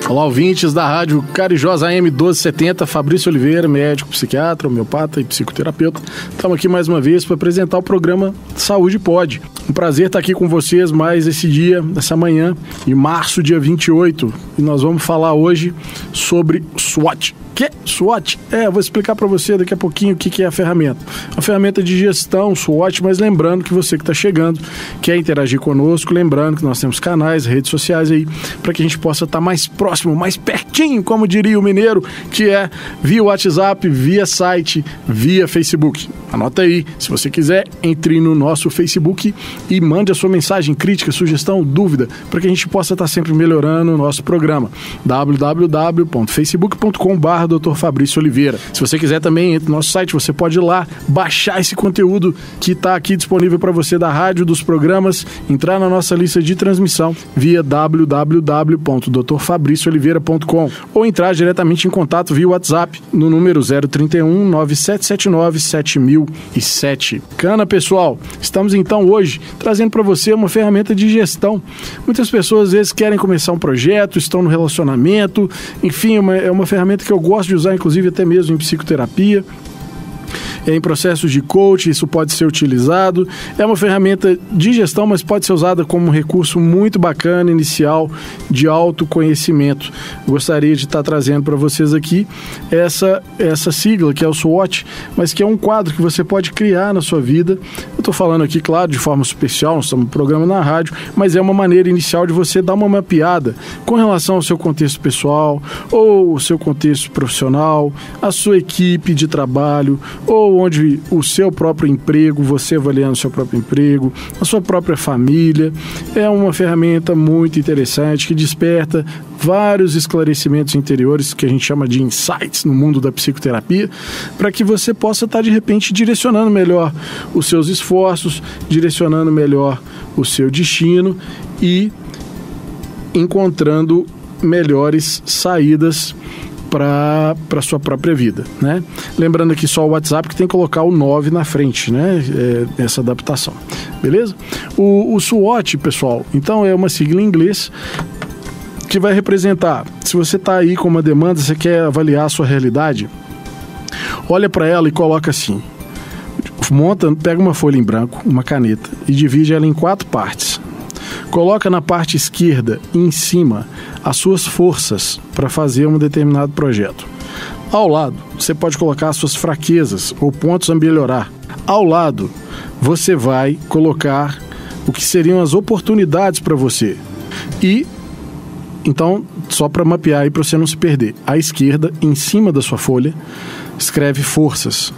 Olá, ouvintes da Rádio Carijosa AM 1270, Fabrício Oliveira, médico, psiquiatra, homeopata e psicoterapeuta. Estamos aqui mais uma vez para apresentar o programa Saúde Pode. Um prazer estar aqui com vocês mais esse dia, essa manhã, em março, dia 28. E nós vamos falar hoje sobre SWOT. Que? SWOT? Vou explicar para você daqui a pouquinho o que é a ferramenta. A ferramenta de gestão, SWOT, mas lembrando que você que está chegando quer interagir conosco, lembrando que nós temos canais, redes sociais aí, para que a gente possa estar mais próximo, mais pertinho, como diria o mineiro, que é via WhatsApp, via site, via Facebook. Anota aí, se você quiser, entre no nosso Facebook e mande a sua mensagem, crítica, sugestão, dúvida, para que a gente possa estar sempre melhorando o nosso programa. www.facebook.com/Dr. Fabrício Oliveira. Se você quiser também, entre no nosso site, você pode ir lá, baixar esse conteúdo que está aqui disponível para você da rádio, dos programas, entrar na nossa lista de transmissão via www.drfabriciooliveira.com ou entrar diretamente em contato via WhatsApp no número 031 9779 7007. Cana, pessoal, estamos então hoje trazendo para você uma ferramenta de gestão. Muitas pessoas às vezes querem começar um projeto, estão no relacionamento, enfim, é uma ferramenta que eu gosto de usar, inclusive até mesmo em psicoterapia. Em processos de coaching, isso pode ser utilizado. É uma ferramenta de gestão, mas pode ser usada como um recurso muito bacana, inicial, de autoconhecimento. Gostaria de estar trazendo para vocês aqui essa sigla, que é o SWOT, mas que é um quadro que você pode criar na sua vida. Eu estou falando aqui, claro, de forma superficial, nós estamos no programa na rádio, mas é uma maneira inicial de você dar uma mapeada com relação ao seu contexto pessoal, ou o seu contexto profissional, a sua equipe de trabalho, ou onde o seu próprio emprego, você avaliando o seu próprio emprego, a sua própria família. É uma ferramenta muito interessante que desperta vários esclarecimentos interiores que a gente chama de insights no mundo da psicoterapia, para que você possa estar de repente direcionando melhor os seus esforços, direcionando melhor o seu destino e encontrando melhores saídas para a sua própria vida, né? Lembrando aqui só o WhatsApp que tem que colocar o 9 na frente, né? Essa adaptação, beleza? O SWOT, pessoal, então é uma sigla em inglês que vai representar, se você está aí com uma demanda, você quer avaliar a sua realidade, olha para ela e coloca assim, pega uma folha em branco, uma caneta e divide ela em 4 partes. Coloca na parte esquerda, em cima, as suas forças para fazer um determinado projeto. Ao lado, você pode colocar as suas fraquezas ou pontos a melhorar. Ao lado, você vai colocar o que seriam as oportunidades para você. E, então, só para mapear aí, para você não se perder. À esquerda, em cima da sua folha, escreve forças.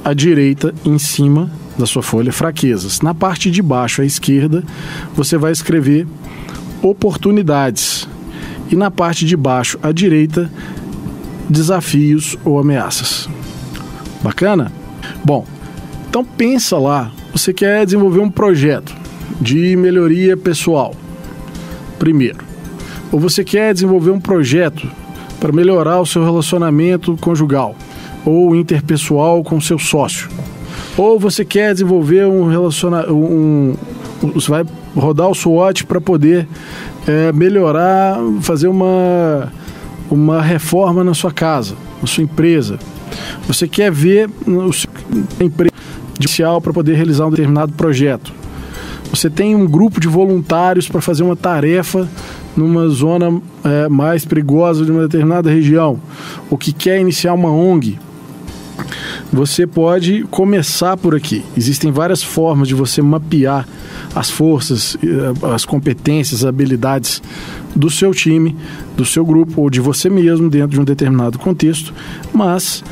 À direita, em cima da sua folha, fraquezas. Na parte de baixo, à esquerda, você vai escrever oportunidades. E na parte de baixo, à direita, desafios ou ameaças. Bacana? Bom, então pensa lá, você quer desenvolver um projeto de melhoria pessoal, primeiro. Ou você quer desenvolver um projeto para melhorar o seu relacionamento conjugal ou interpessoal com o seu sócio. Ou você quer desenvolver você vai rodar o SWOT para poder melhorar, fazer uma reforma na sua casa, na sua empresa. Você quer ver o seu emprego inicial para poder realizar um determinado projeto. Você tem um grupo de voluntários para fazer uma tarefa numa zona mais perigosa de uma determinada região, ou que quer iniciar uma ONG. Você pode começar por aqui. Existem várias formas de você mapear as forças, as competências, as habilidades do seu time, do seu grupo ou de você mesmo dentro de um determinado contexto, mas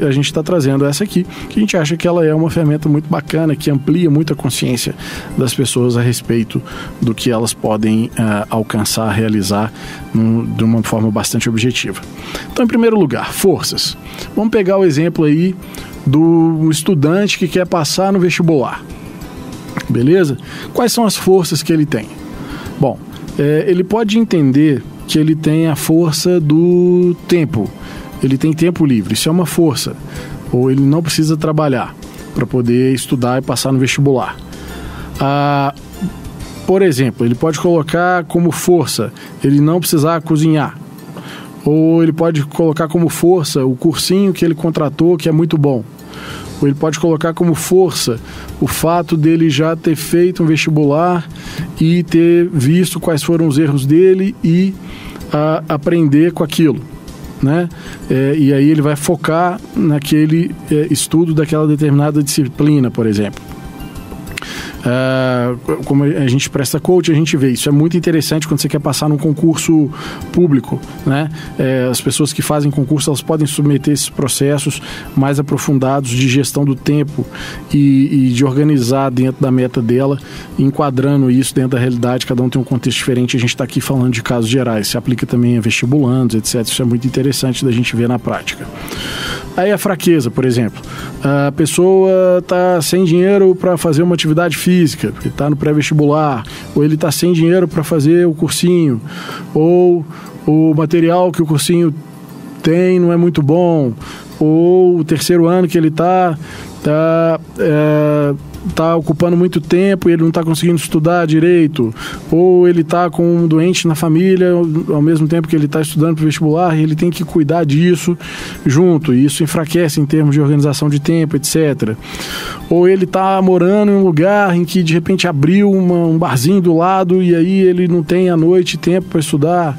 a gente está trazendo essa aqui, que a gente acha que ela é uma ferramenta muito bacana, que amplia muito a consciência das pessoas a respeito do que elas podem alcançar, realizar de uma forma bastante objetiva. Então, em primeiro lugar, forças. Vamos pegar o exemplo aí do estudante que quer passar no vestibular. Beleza? Quais são as forças que ele tem? Bom, ele pode entender que ele tem a força do tempo. Ele tem tempo livre, isso é uma força. Ou ele não precisa trabalhar para poder estudar e passar no vestibular. Por exemplo, ele pode colocar como força ele não precisar cozinhar. Ou ele pode colocar como força o cursinho que ele contratou, que é muito bom. Ou ele pode colocar como força o fato dele já ter feito um vestibular e ter visto quais foram os erros dele e aprender com aquilo, né? E aí ele vai focar naquele estudo daquela determinada disciplina, por exemplo. Como a gente presta coach, a gente vê isso. É muito interessante quando você quer passar num concurso público, né? As pessoas que fazem concurso, elas podem submeter esses processos mais aprofundados de gestão do tempo e de organizar dentro da meta dela, enquadrando isso dentro da realidade. Cada um tem um contexto diferente. A gente está aqui falando de casos gerais, se aplica também a vestibulandos, etc. Isso é muito interessante da gente ver na prática. Aí a fraqueza, por exemplo, a pessoa está sem dinheiro para fazer uma atividade física, porque está no pré-vestibular, ou ele está sem dinheiro para fazer o cursinho, ou o material que o cursinho tem não é muito bom, ou o terceiro ano que ele está ocupando muito tempo e ele não está conseguindo estudar direito, ou ele está com um doente na família ao mesmo tempo que ele está estudando para o vestibular e ele tem que cuidar disso junto, e isso enfraquece em termos de organização de tempo, etc. Ou ele está morando em um lugar em que de repente abriu um barzinho do lado e aí ele não tem à noite tempo para estudar,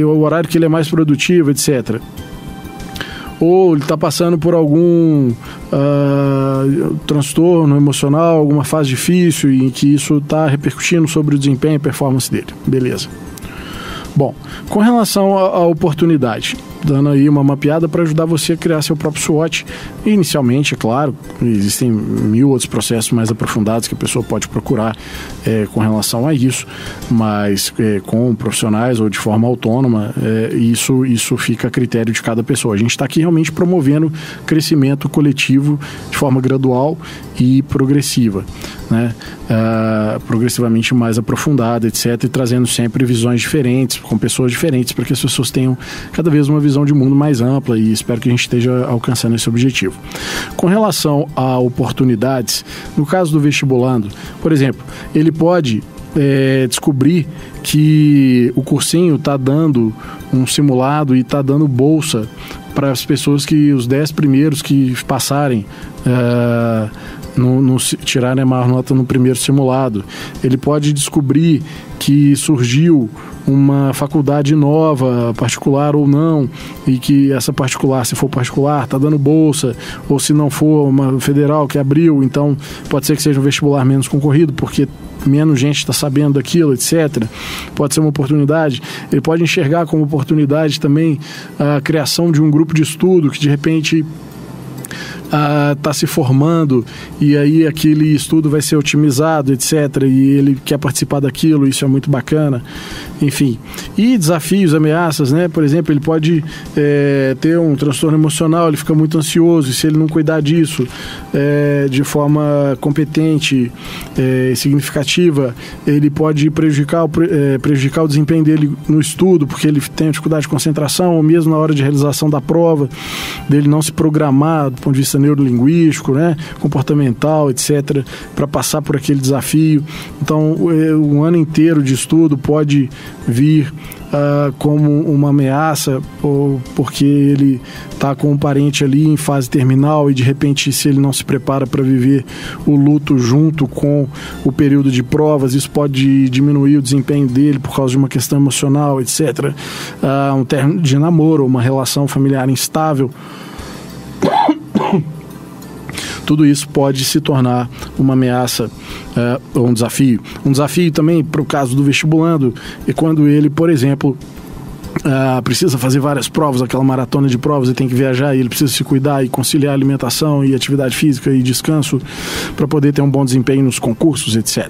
o horário que ele é mais produtivo, etc. Ou ele está passando por algum transtorno emocional, alguma fase difícil em que isso está repercutindo sobre o desempenho e performance dele. Beleza. Bom, com relação à oportunidade, dando aí uma mapeada para ajudar você a criar seu próprio SWOT. Inicialmente, é claro, existem 1000 outros processos mais aprofundados que a pessoa pode procurar com relação a isso, mas com profissionais ou de forma autônoma, isso fica a critério de cada pessoa. A gente está aqui realmente promovendo crescimento coletivo de forma gradual e progressiva, né? Progressivamente mais aprofundada, etc., e trazendo sempre visões diferentes, com pessoas diferentes, para que as pessoas tenham cada vez uma visão de mundo mais ampla, e espero que a gente esteja alcançando esse objetivo. Com relação a oportunidades, no caso do vestibulando, por exemplo, ele pode descobrir que o cursinho está dando um simulado e está dando bolsa para as pessoas os 10 primeiros que passarem tirarem a maior nota no primeiro simulado. Ele pode descobrir que surgiu uma faculdade nova, particular ou não, e que essa particular, se for particular, está dando bolsa, ou se não for uma federal que abriu, então pode ser que seja um vestibular menos concorrido, porque menos gente está sabendo daquilo, etc. Pode ser uma oportunidade. Ele pode enxergar como oportunidade também a criação de um grupo de estudo que de repente está se formando, e aí aquele estudo vai ser otimizado, etc., e ele quer participar daquilo, isso é muito bacana. Enfim, e desafios, ameaças, né? Por exemplo, ele pode ter um transtorno emocional, ele fica muito ansioso, e se ele não cuidar disso de forma competente e significativa, ele pode prejudicar o desempenho dele no estudo, porque ele tem dificuldade de concentração, ou mesmo na hora de realização da prova, dele não se programar do ponto de vista neurolinguístico, né, comportamental, etc., para passar por aquele desafio. Então, um ano inteiro de estudo pode vir como uma ameaça, ou porque ele está com um parente ali em fase terminal e de repente, se ele não se prepara para viver o luto junto com o período de provas, isso pode diminuir o desempenho dele por causa de uma questão emocional, etc. Um término de namoro, uma relação familiar instável. Tudo isso pode se tornar uma ameaça ou um desafio. Um desafio também para o caso do vestibulando é quando ele, por exemplo, precisa fazer várias provas, aquela maratona de provas, e tem que viajar, e ele precisa se cuidar e conciliar alimentação e atividade física e descanso para poder ter um bom desempenho nos concursos, etc.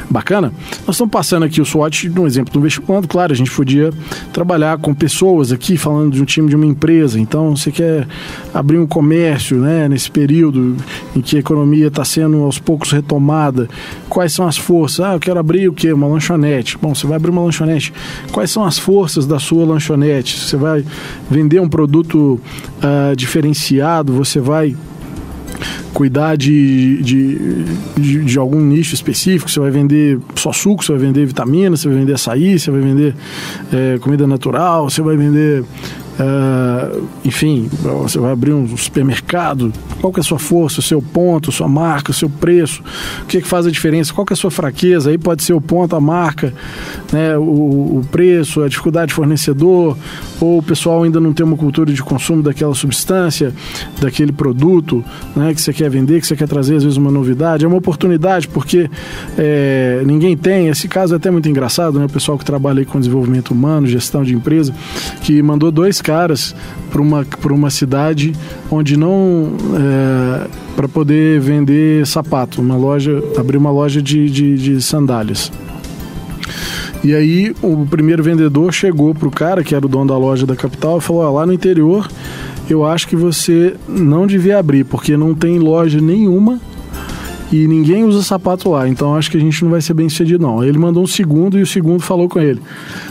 Bacana? Nós estamos passando aqui o SWOT no exemplo do vestibulando. Claro, a gente podia trabalhar com pessoas aqui, falando de um time de uma empresa. Então, você quer abrir um comércio, né, nesse período em que a economia está sendo aos poucos retomada. Quais são as forças? Eu quero abrir o quê? Uma lanchonete. Bom, você vai abrir uma lanchonete. Quais são as forças da sua lanchonete? Você vai vender um produto diferenciado, você vai cuidar de algum nicho específico, você vai vender só suco, você vai vender vitamina, você vai vender açaí, você vai vender comida natural, você vai vender... enfim, você vai abrir um supermercado, qual que é a sua força, o seu ponto, a sua marca, o seu preço, o que faz a diferença, qual que é a sua fraqueza, aí pode ser o ponto, a marca, né, o preço, a dificuldade de fornecedor, ou o pessoal ainda não tem uma cultura de consumo daquela substância, daquele produto, né, que você quer vender, que você quer trazer às vezes uma novidade, é uma oportunidade, porque ninguém tem, esse caso é até muito engraçado, né, o pessoal que trabalha aí com desenvolvimento humano, gestão de empresa, que mandou 2 caras para uma cidade onde não para poder vender sapato, abrir uma loja de sandálias. E aí o primeiro vendedor chegou pro cara, que era o dono da loja da capital, e falou: lá no interior eu acho que você não devia abrir, porque não tem loja nenhuma e ninguém usa sapato lá, então acho que a gente não vai ser bem sucedido não. Aí ele mandou um segundo, e o segundo falou com ele,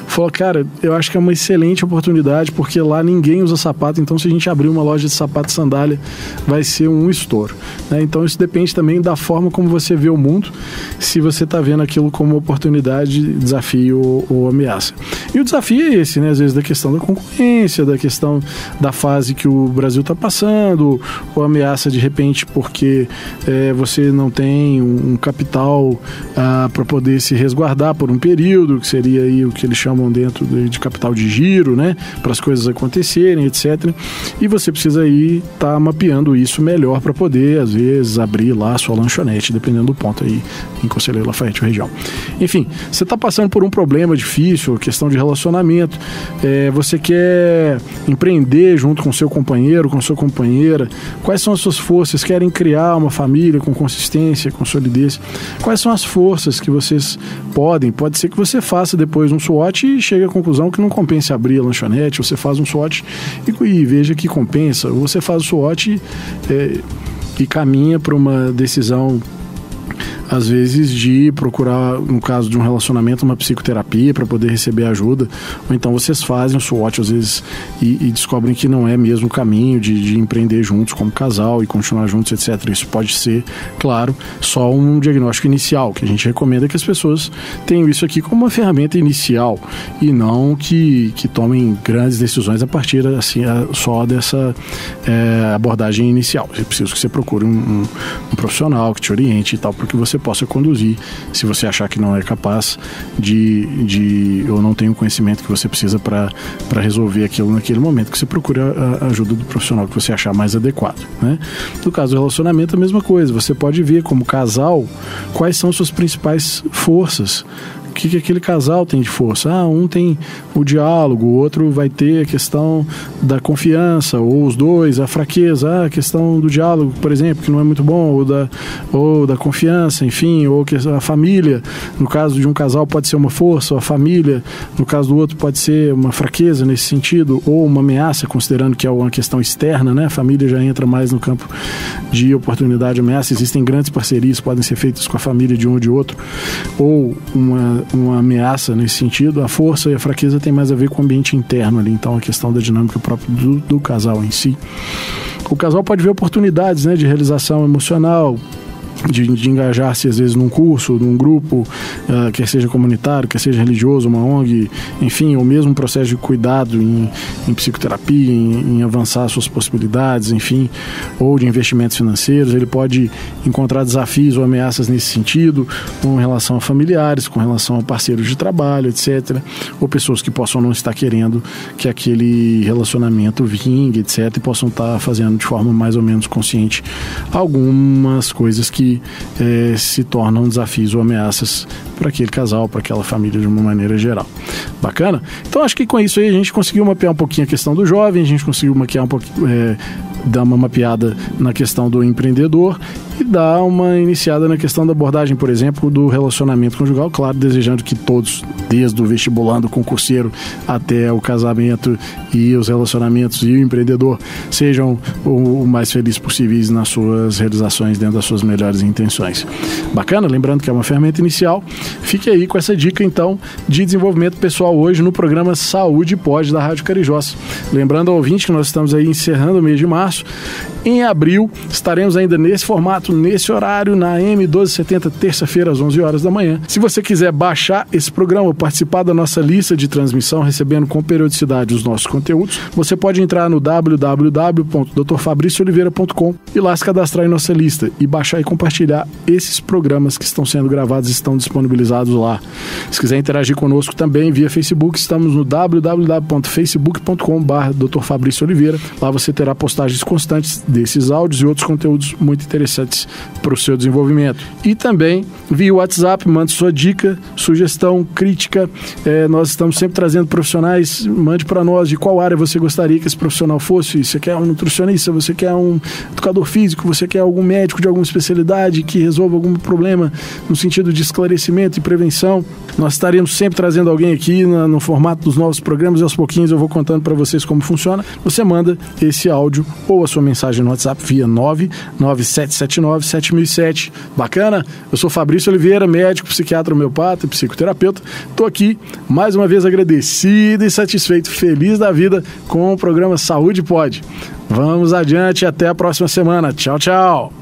falou: cara, eu acho que é uma excelente oportunidade, porque lá ninguém usa sapato, então se a gente abrir uma loja de sapato e sandália, vai ser um estouro, né? Então isso depende também da forma como você vê o mundo, se você está vendo aquilo como oportunidade, desafio ou ameaça. E o desafio é esse, né? Às vezes da questão da concorrência, da questão da fase que o Brasil está passando, ou ameaça de repente porque você não tem um capital para poder se resguardar por um período, que seria aí o que eles chamam dentro de capital de giro, né, para as coisas acontecerem, etc. E você precisa aí estar mapeando isso melhor para poder, às vezes, abrir lá a sua lanchonete, dependendo do ponto aí em Conselheiro Lafayette, região. Enfim, você está passando por um problema difícil, questão de relacionamento, você quer empreender junto com seu companheiro, com sua companheira, quais são as suas forças, querem criar uma família com consistência, com solidez, quais são as forças que vocês pode ser que você faça depois um SWOT e chegue à conclusão que não compensa abrir a lanchonete, você faz um SWOT e veja que compensa, ou você faz o SWOT e caminha para uma decisão, às vezes, de procurar, no caso de um relacionamento, uma psicoterapia para poder receber ajuda, ou então vocês fazem o SWOT, às vezes, e descobrem que não é mesmo o caminho de empreender juntos como casal e continuar juntos, etc. Isso pode ser, claro, só um diagnóstico inicial, que a gente recomenda que as pessoas tenham isso aqui como uma ferramenta inicial e não que tomem grandes decisões a partir assim, só dessa abordagem inicial. É preciso que você procure um profissional que te oriente e tal, porque você possa conduzir, se você achar que não é capaz ou não tem o conhecimento que você precisa para resolver aquilo naquele momento, que você procure a ajuda do profissional que você achar mais adequado, né? No caso do relacionamento, a mesma coisa, você pode ver como casal quais são suas principais forças, o que aquele casal tem de força. Um tem o diálogo, o outro vai ter a questão da confiança, ou os dois, a fraqueza, a questão do diálogo, por exemplo, que não é muito bom, ou da confiança, enfim, ou que a família, no caso de um casal pode ser uma força, ou a família, no caso do outro pode ser uma fraqueza nesse sentido, ou uma ameaça, considerando que é uma questão externa, né? A família já entra mais no campo de oportunidade, ameaça, existem grandes parcerias que podem ser feitas com a família de um ou de outro, ou uma ameaça nesse sentido. A força e a fraqueza tem mais a ver com o ambiente interno ali, então a questão da dinâmica própria do casal em si. O casal pode ver oportunidades, né, de realização emocional, de engajar-se às vezes num curso, num grupo, quer seja comunitário, quer seja religioso, uma ONG, enfim, ou mesmo um processo de cuidado em psicoterapia, em avançar suas possibilidades, enfim, ou de investimentos financeiros. Ele pode encontrar desafios ou ameaças nesse sentido, com relação a familiares, com relação a parceiros de trabalho, etc., ou pessoas que possam não estar querendo que aquele relacionamento vingue, etc., e possam estar fazendo de forma mais ou menos consciente algumas coisas que se tornam desafios ou ameaças para aquele casal, para aquela família de uma maneira geral. Bacana? Então acho que com isso aí a gente conseguiu mapear um pouquinho a questão do jovem, a gente conseguiu mapear dar uma mapeada na questão do empreendedor e dar uma iniciada na questão da abordagem, por exemplo, do relacionamento conjugal, claro, desejando que todos, desde o vestibulando, concurseiro até o casamento e os relacionamentos e o empreendedor, sejam o mais felizes possíveis nas suas realizações, dentro das suas melhores intenções. Bacana? Lembrando que é uma ferramenta inicial. Fique aí com essa dica, então, de desenvolvimento pessoal hoje no programa Saúde Pode da Rádio Carijós. Lembrando ao ouvinte que nós estamos aí encerrando o mês de março Em abril, estaremos ainda nesse formato, nesse horário, na AM 1270, terça-feira, às 11 horas da manhã. Se você quiser baixar esse programa, participar da nossa lista de transmissão, recebendo com periodicidade os nossos conteúdos, você pode entrar no www.drfabriciooliveira.com e lá se cadastrar em nossa lista e baixar e compartilhar esses programas que estão sendo gravados e estão disponibilizados lá. Se quiser interagir conosco também via Facebook, estamos no www.facebook.com/Dr. Fabrício Oliveira. Lá você terá postagens constantes desses áudios e outros conteúdos muito interessantes para o seu desenvolvimento. E também via WhatsApp, mande sua dica, sugestão, crítica. Nós estamos sempre trazendo profissionais, mande para nós de qual área você gostaria que esse profissional fosse. Você quer um nutricionista, você quer um educador físico, você quer algum médico de alguma especialidade que resolva algum problema no sentido de esclarecimento e prevenção. Nós estaremos sempre trazendo alguém aqui no formato dos novos programas e aos pouquinhos eu vou contando para vocês como funciona. Você manda esse áudio ou a sua mensagem no WhatsApp via 99779-7007. Bacana? Eu sou Fabrício Oliveira, médico, psiquiatra, homeopata e psicoterapeuta. Estou aqui mais uma vez agradecido e satisfeito, feliz da vida com o programa Saúde Pode. Vamos adiante, até a próxima semana. Tchau, tchau!